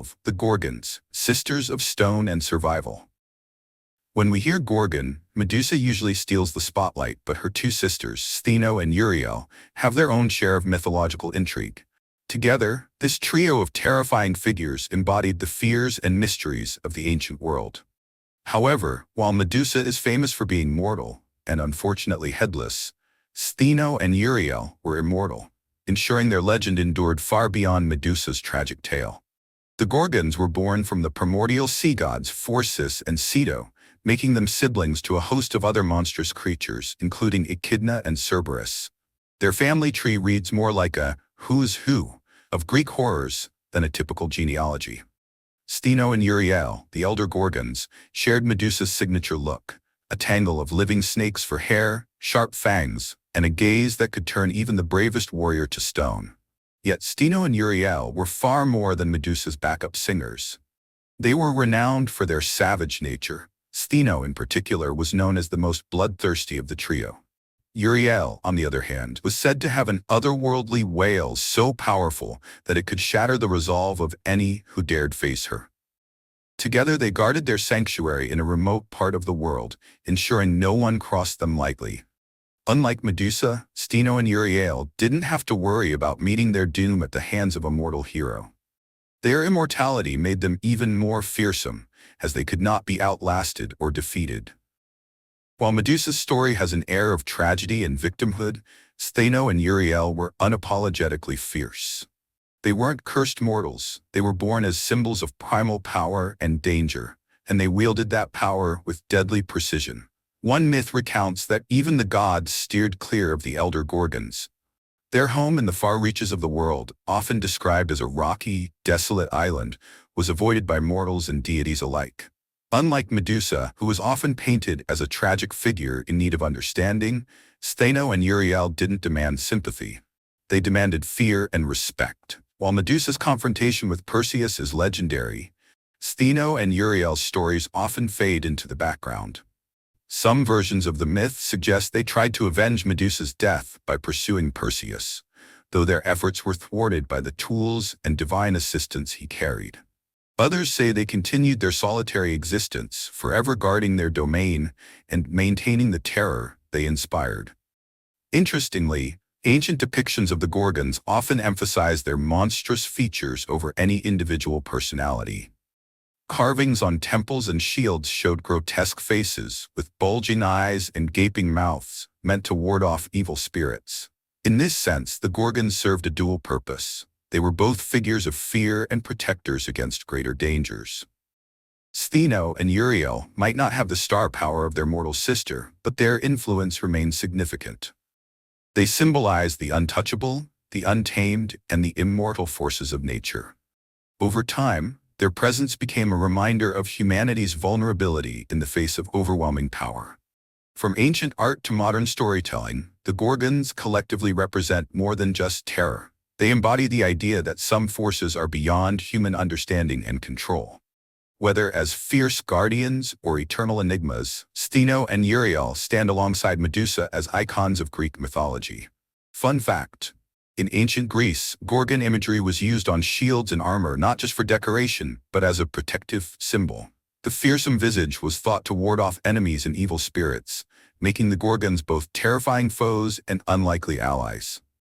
12. The Gorgons, sisters of stone and survival. When we hear Gorgon, Medusa usually steals the spotlight, but her two sisters, Stheno and Euryale, have their own share of mythological intrigue. Together, this trio of terrifying figures embodied the fears and mysteries of the ancient world. However, while Medusa is famous for being mortal, and unfortunately headless, Stheno and Euryale were immortal, ensuring their legend endured far beyond Medusa's tragic tale. The Gorgons were born from the primordial sea gods Perseus and Medusa, making them siblings to a host of other monstrous creatures, including Echidna and Cerberus. Their family tree reads more like a who's who of Greek horrors than a typical genealogy. Stheno and Euryale, the elder Gorgons, shared Medusa's signature look, a tangle of living snakes for hair, sharp fangs, and a gaze that could turn even the bravest warrior to stone. Yet Stheno and Euryale were far more than Medusa's backup singers. They were renowned for their savage nature. Stheno, in particular, was known as the most bloodthirsty of the trio. Euryale, on the other hand, was said to have an otherworldly wail so powerful that it could shatter the resolve of any who dared face her. Together they guarded their sanctuary in a remote part of the world, ensuring no one crossed them lightly. Unlike Medusa, Stheno and Euryale didn't have to worry about meeting their doom at the hands of a mortal hero. Their immortality made them even more fearsome, as they could not be outlasted or defeated. While Medusa's story has an air of tragedy and victimhood, Stheno and Euryale were unapologetically fierce. They weren't cursed mortals, they were born as symbols of primal power and danger, and they wielded that power with deadly precision. One myth recounts that even the gods steered clear of the elder Gorgons. Their home in the far reaches of the world, often described as a rocky, desolate island, was avoided by mortals and deities alike. Unlike Medusa, who was often painted as a tragic figure in need of understanding, Stheno and Euryale didn't demand sympathy. They demanded fear and respect. While Medusa's confrontation with Perseus is legendary, Stheno and Euryale's stories often fade into the background. Some versions of the myth suggest they tried to avenge Medusa's death by pursuing Perseus, though their efforts were thwarted by the tools and divine assistance he carried. Others say they continued their solitary existence, forever guarding their domain and maintaining the terror they inspired. Interestingly, ancient depictions of the Gorgons often emphasize their monstrous features over any individual personality. Carvings on temples and shields showed grotesque faces, with bulging eyes and gaping mouths, meant to ward off evil spirits. In this sense, the Gorgons served a dual purpose. They were both figures of fear and protectors against greater dangers. Stheno and Euryale might not have the star power of their mortal sister, but their influence remained significant. They symbolized the untouchable, the untamed, and the immortal forces of nature. Over time, their presence became a reminder of humanity's vulnerability in the face of overwhelming power. From ancient art to modern storytelling, the Gorgons collectively represent more than just terror. They embody the idea that some forces are beyond human understanding and control. Whether as fierce guardians or eternal enigmas, Stheno and Euryale stand alongside Medusa as icons of Greek mythology. Fun fact: in ancient Greece, Gorgon imagery was used on shields and armor not just for decoration, but as a protective symbol. The fearsome visage was thought to ward off enemies and evil spirits, making the Gorgons both terrifying foes and unlikely allies.